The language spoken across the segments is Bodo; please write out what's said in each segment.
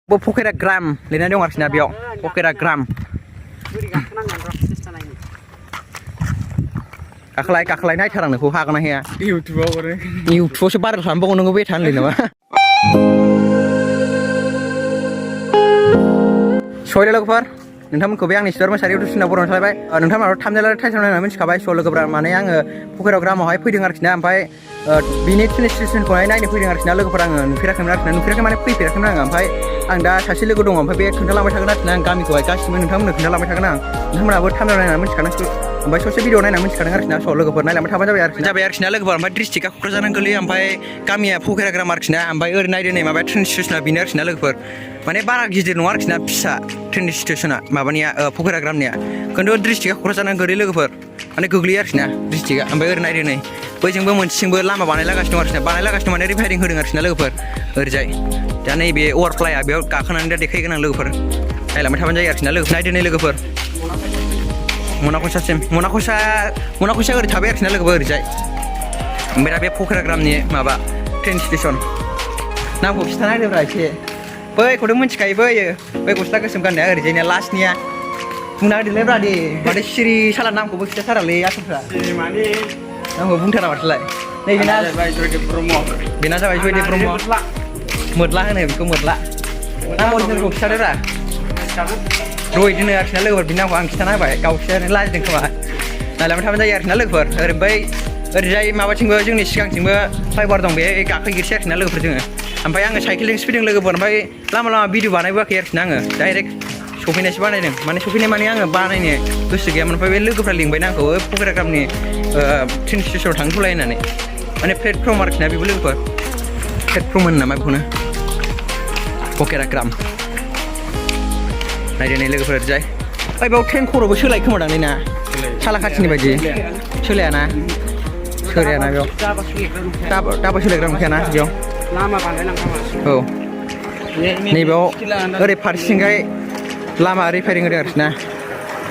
Pokera gram lihat dong harusnya biok Pokera gram kaklai naik sekarang nih kuha kena ya YouTube sebar sampai nunggu betan lino soalnya lagu par nonton kobe yang nih sudah masih itu sudah pernah selesai nonton malah tampil lagi thai sama namun sekabai soal lagu gram mana yang Pokera gram mau pui dengar sini sampai bini finish season kau ini pui dengar sini lagu perang nufirak mana pui pirak kemana sampai Anda saksi logo dong, sampai kental lama sekarang nang kami kuai kasih menentang kental lama sekarang, namun abot tampil namun sekarang sampai sosial video namun sekarang harus nang soal logo pernah lama tampil tapi harus nang logo sampai district aku kerjaan kali sampai kami ya Pokera gram harus nang sampai naik deh sampai transition bini harus nang logo mana barang gizi nuar harus nang bisa transition mabanya Pokera gram nih, kalau district aku kerjaan kali logo mana Google harus nang district sampai naik deh Bojeng moncing lama banai lagas nomor dari pairing hudung harus nang logo kerjai dan ini be overfly ya be kakenan dia dekai kenang logo per lama tampil aja harus nang logo naik deh logo per Monaco sa gari tabe harus nang logo kerjai mereka be Pokera gram nih maba train station nah aku bisa naik deh berarti boy kudu mencikai boy kusta kesemkan ya kerjanya last nih ya Muna di lebar di, pada siri salah nam kubu kita sarah le asal sa. Mani, nama bung thara berselai. Nih bina, bina sa bayi di promo. Mudlah kan ya, biku mudlah. Nama mau jadi kubu sarah lah. Roy di nih harus nalur bina aku angkit tanah baik, kau share lah jadi kemana. Nah lama taman saya harus nalur ber, bayi berjaya mawa cinggu jeung nih siang cinggu, bayi bordong bayi kakak girsi harus nalur berjunga. Sampai yang cycling speeding lagi ber, bayi lama video banai buat harus nang, direct. Sopinnya sih mana nih? Mana sopinnya mana yang banai nih? Terus segian mana pebel lu kepaling banyak kau Pokera gram nih train station tangguh lain nih. Mana platform harus nabi boleh kau platform mana nama punya Pokera gram. Nah dia nih lagi berjaya. Tapi bawa train kuro bos selai kemana nih na? Salah kat sini baji. Selai na bio. Tapa selai gram kiana jo. Lama banget nang kamas. Oh. Nih bio. Dari parsingai lama repairing harus nah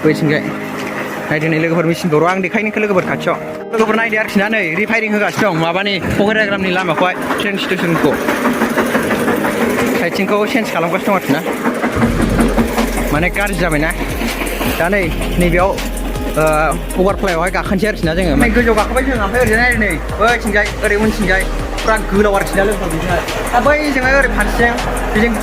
waiting naik di logo mesin baru ang dikai logo berkaca logo naik di harus nah nih repairing harus dong apa nih Pokera gram nih lama kuat train station ko cycling ko change kalau kau harus nah mana garis jamin nah dan nih biau overplay wah gak akan harus nah jangan main kerja gak kebaca sampai kerja nih waiting rimun singgay kurang gula harus nah logo bisa apa ini jangan parsin jadi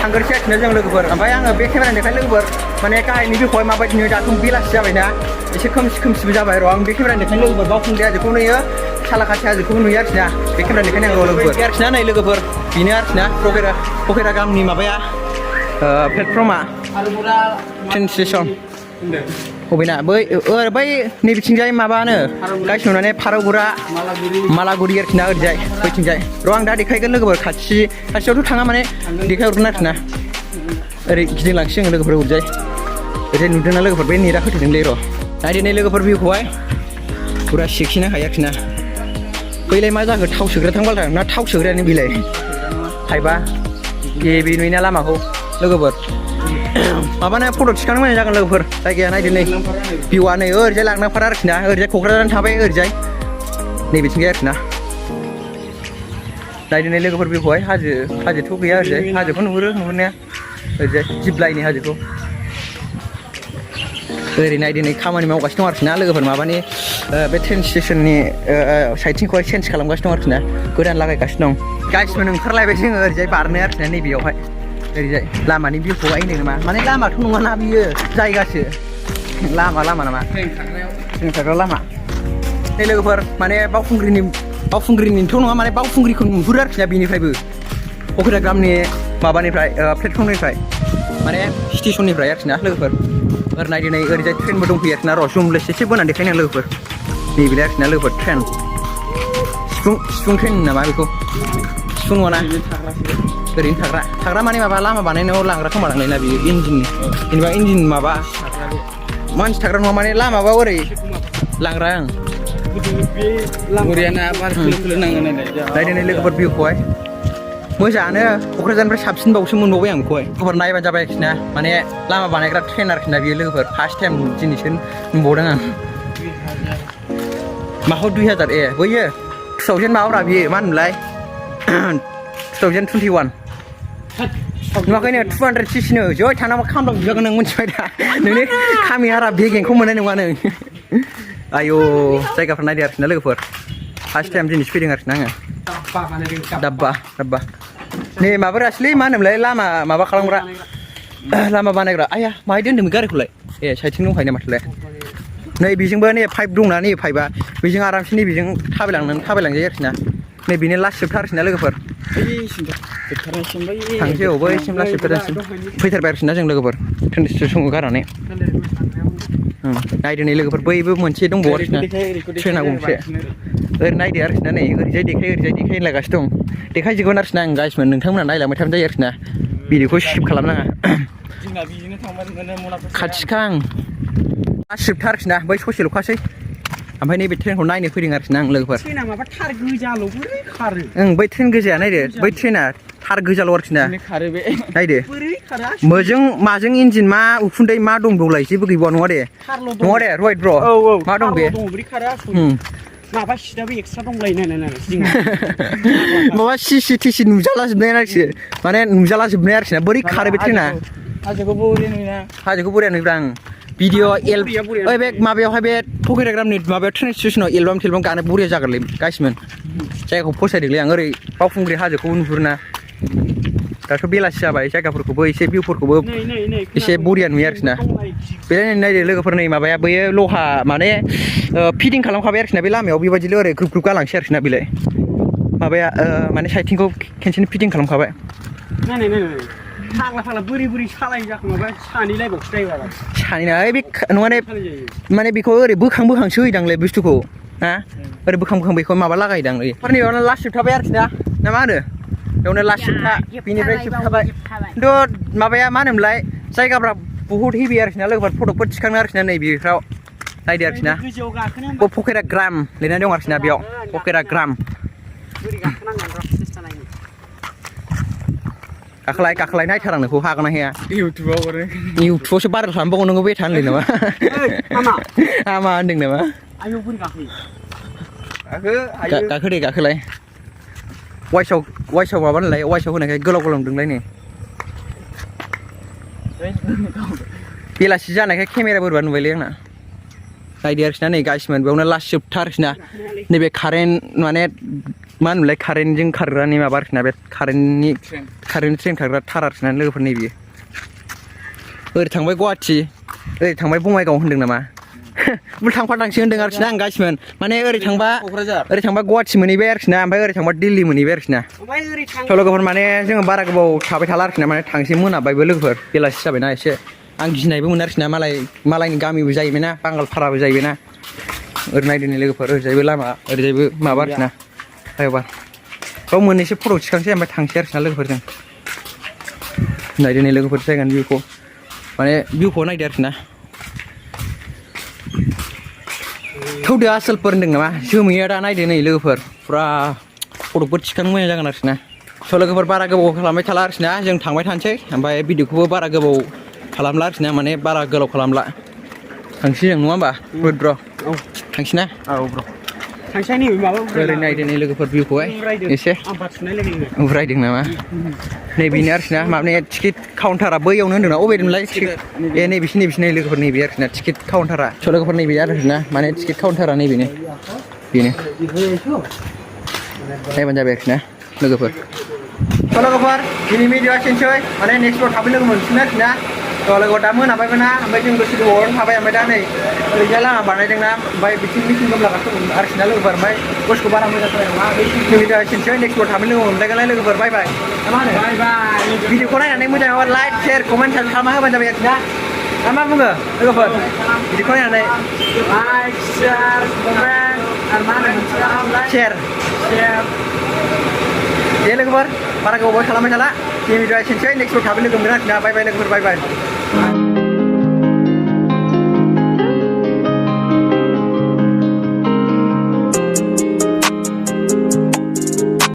Angger sih aja jangan logo ber, apa yang be kamera dekai logo ber, mana kah ini bi koi maba ini jatuh bilas siapa ini, isi kem sebisa bayar orang be kamera dekai logo ber, bawa pun dia aja kono ya, salah kasih aja kono ya sih, be kamera dekai yang logo ber, harus nana logo ber, ini harus nah, Pokera gram ni maba ya, platform ah, train station, oh bina, boy ni bicingjai maba ane, guys nuna Paragura, Malaguri harus nah kerjai, bicingjai, ruang dah dekai kan logo ber, kasih tuh tangga mana dekai urut nah, kita langsung logo ber kerjai, jadi nudan logo ber ni dah ketemu lero, nah ini logo ber view kuai, pura seksi nah kayak nah, pilih macam ke tahu segera tanggal dah, nah tahu segera ni pilih, hai ba, ye bini ni lama ko, logo ber. Apa nih foto sekarang mana jangan lebar, saya kira naik ini, viewan nih, jalan nak parar sini, jalan Pokera sampai jalan, nih bicingjai sini, naik ini lebar view kuai, haji tuh kaya jalan, haji pun nurnya, jalan zip line nih haji tuh, naik ini kamar nih mau kasih nomor sini, lebar apa nih, train station nih, cycling kuai change kalau kasih nomor sini, kemudian lagi kasih nomor, guys menung kerlai besing jalan partner sini view kuai. Jadi lama ni view kuai ini nama, mana lama tu nungan nabi ye, jaga sih, lama nama, sengkak lama. Ini logo per, mana bau fungri ni tu nungan mana bau fungri kun hurar siapa ini free bu, Pokera gram ni, maba ni free, platform ni free, mana station ni free ya, sih logo per, naik di naik kerja train bodong piat, na rosum les sih pun ada dekai logo per, ni bilar sih logo per train, sprung train nama aku, sprung mana? Kerin thagra mana maba lama banai nih orang rakam orang lain nabi engine ini maba man thagra mana lama bawa ori langrang Muriana apa kilo nangan ada. Dari ini lepas view kuai mojaane Pokera jan sabsin bau semun bau yang kuai kabar naik baca baik nah mana lama banai kira trainer kena biar lepas first time jenisin bau dengan mahal 2000 boye saujen mau rabi man mulai 2021 नुवाखै नो 200 cc नो जै थांनांबा खामलांजोबगोन नों मिथिबाय दा नोंनि खामियारा बेगेंखौ मोननाय नङा नों आयौ जायगाफ्रा नायदो आरोखि ना लोगोफोर फार्स्ट टाइम दिनैसो फैदों आरोखि ना आङो दाब्बा नै माबारासलै मा होनोमोनलाय लामा माबा खालामग्रा लामा बानायग्रा आया माहाय दोन्दोंमोन गारिखौलाय ए साइडथिं दंखायो ना माथोलाय नै बेजोंबो नै पाइप दंना नै पाइपआ बेजों आरामसे नै बेजों थाबायलांजायो आरोखि ना नै बेनो लास्ट जोबथा आरोखि ना लोगोफोर थांसै औ बैसिम लास्ट जोबथारसिम फैथारबाय आरोखि ना जों लोगोफोर ट्रेनस्टेसन समाव गारनानै नायदो नै लोगोफोर बैबो मोनसे दंबावो आरोखि ना ट्रेना गंसे ओरै नायदो आरोखि ना नै ओरैजाय देखाय होनलायगासिनो दं देखायजोबगोन आरोखि ना आं गाइसमोन नोंथांमोना नायलांबाय थाबानो जायो आरोखि ना भिडिअखौ स्किप खालामनाङा खाथिखा आं लास्ट जोबथा आरोखि ना बै ससेल'खासै ओमफ्राय नैबे ट्रेनखौ नायनो फैदों आरोखि ना आं लोगोफोर ट्रेना माबा थार गोजाल' बोरै खारो बै ट्रेन गोजाया नायदो बै ट्रेना थार गोजाल' आरोखि ना खारो बे नायदो बोरै खारा मोजों माजों इन्जिन मा उखुन्दै मा दं बेवलाय जेबो गैबावा नङा दे नङा दे रयत ब्र मा दं बे बोरै खारा माबा सिटाबो एक्सट्रा दंलायो नाय माबा सिसि नुजालाजोबनाय आरोखि माने नुजालाजोबनाय आरोखि ना बोरै खारो बे ट्रेना हाजोखौ बोरै नुयोना आं भिडिअ ओइ बे माबायावहाय बे फकिराग्रामनि माबायाव ट्रेन स्टेसनाव एलबाम गानो बरिया जागोनलै गाइसमोन जायगाखौ फसायदोंलै आं ओरै बावखुंग्रि हाजोखौबो नुहुरोना दाथ' बेलासि जाबाय जायगाफोरखौबो एसे भिउफोरखौबो एसे बरिया नुयो आरोखि ना बे नायदो लोगोफोर नै माबाया बैयो लहा माने फिटिं खालामखाबाय आरोखि ना बे लामायाव बेबायदिल' ओरै ग्रुप गालांसै आरोखि ना बेलाय माबाया माने साइडथिंखौ खेनसेनो फिटिं खालामखाबाय फाग्ला बोरै सालायो जाखो माबा सानैलायबावसो जायो सानैना बे नङा माने बेखौ ओरै बोखांसो होयोदांलै बुस्थुखौ हा ओरै बोखां बेखौ माबा लागायदां ओरै बेयावनो लास्ट जोबथाबाय आरोखि ना मा होनो बेयावनो लास्ट जोबथा बेनिफ्राय जोबथाबाय खिन्थु माबाया मा होनोमोनलाय जायगाफ्रा बहुद हेभि आरोखि ना लोगोफोर फट'फोर थिखाङो आरोखि ना नै बेफ्राव नायदो आरोखि ना पकेरा ग्राम लिरनाय दं आरोखि ना बेयाव पकेरा ग्राम गाखोलाय नायथार आं नोंखौ हागोन ना हाया इउटुबावसो भाइरेल खालामबावो नोङो बेथा होनदों नामा हामा होनदों नामा गाखो दे गाखोलाय वाइसआव माबा होनलाय वाइसआव होनायखाय गोलाव नुदोंलाय नै बेलासि जानायखाय केमेरा बोरैबा नुबायलै आंना नायदो आरोखि ना नै गाइसमोन बेयावनो लास्ट जोबथा आरोखि ना नैबे कारेन्ट माने मा होनोमोनलाय कारेन्टजों खारग्रानि माबा आरोखि ना बे कारेन्टनि ट्रेन खारग्रा थार आरोखि ना लोगोफोर नैबे ओरै थांबाय गुवाहाटि ओरै थांबाय बङाइगाव होनदों नामा थांफादांसो होनदों आरोखि ना आं गाइसमोन माने ओरै थांबा गुवाहाटि मोनहैबाय आरोखि ना ओमफ्राय ओरै थांबा दिल्ली मोनहैबाय आरोखि ना थ' लोगोफोर माने जोङो बारा गोबाव थाबाय थाला आरोखि ना माने थांसै मोनाबायबो लोगोफोर बेलासि जाबायना एसे आं गिनायबो मोनो आरोखि ना मालायनि गामिबो जाहैबाय ना बांगालफाराबो जाहैबाय ना ओरै नायदो नै लोगोफोर ओरैजायबो लामा ओरैजायबो माबा आरोखि ना फ्लाइअभार बाव मोननैसो फट' थिखांसै ओमफ्राय थांसै आरोखि ना लोगोफोरजों नायदो नै लोगोफोर जायगानि भिउखौ माने भिउखौ नायदो आरोखि ना थौदो आसोलफोर होनदों नामा जोमैया दा नायदो नै लोगोफोर फुरा फट'फोर थिखांनो मोजां जागोन आरोखि ना स' लोगोफोर बारा गोबाव खालामबाय थाला आरोखि ना जों थांबाय थानोसै ओमफ्राय भिडिअखौबो बारा गोबाव खालामला आरोखि ना माने बारा गोलाव खालामला थांसै जों नङा होमबा ब्र थांसै ना औ ब्र थांसै नै माबा ओरै नायदो नै लोगोफोर भिउखौहाय एसे उरायदों नामा नै बेनो आरोखि ना माने टिकेट काउन्टारा बैयावनो होनदों ना अबेदोंमोनलाय ए नैबेसो नै लोगोफोर नैबे आरोखि ना टिकेट काउन्टारा स' लोगोफोर नैबे आरोखि ना माने टिकेट काउन्टारा नैबेनो नायबानो जाबाय आरोखि ना लोगोफोर स' लोगोफोर दिनै भिडिअआ एसेनोसै माने नेक्स्टआव थाबै लोगो मोनफिनगोन आरोखि ना थ' लोगोआव दा मोनाबायबो ना ओमफ्राय जों दसे गोबावआवनो थाबाय ओमफ्राय दा नै ओरैजाय लामा बानायदोंना ओमफ्राय बिथिं मिथिं गोमलागासिनो दं आरोखि ना लोगोफोर ओमफ्राय बसखौ बारा मोजां जानाय नङा बे भिडिअआ एसेनोसै नेक्स्टआव थाबै लोगो मोनलायगोनलाय लोगोफोर बाय बाय मा होनो भिडिअखौ नायनानै मोजां मोनबा लाइक शेयार कमेन्ट खालामना होबानो जाबाय आरोखि ना मा बुङो लोगोफोर भिडिअखौ नायनानै लाइक शेयार कमेन्ट आरो मा होनो शेयार दे लोगोफोर बारा गोबाव खालामबाय थाला भिडिअआ एसेनोसै नेक्स्टआव थाबै लोगो मोनगोन आरोखि ना बाय बाय लोगोफोर बाय बाय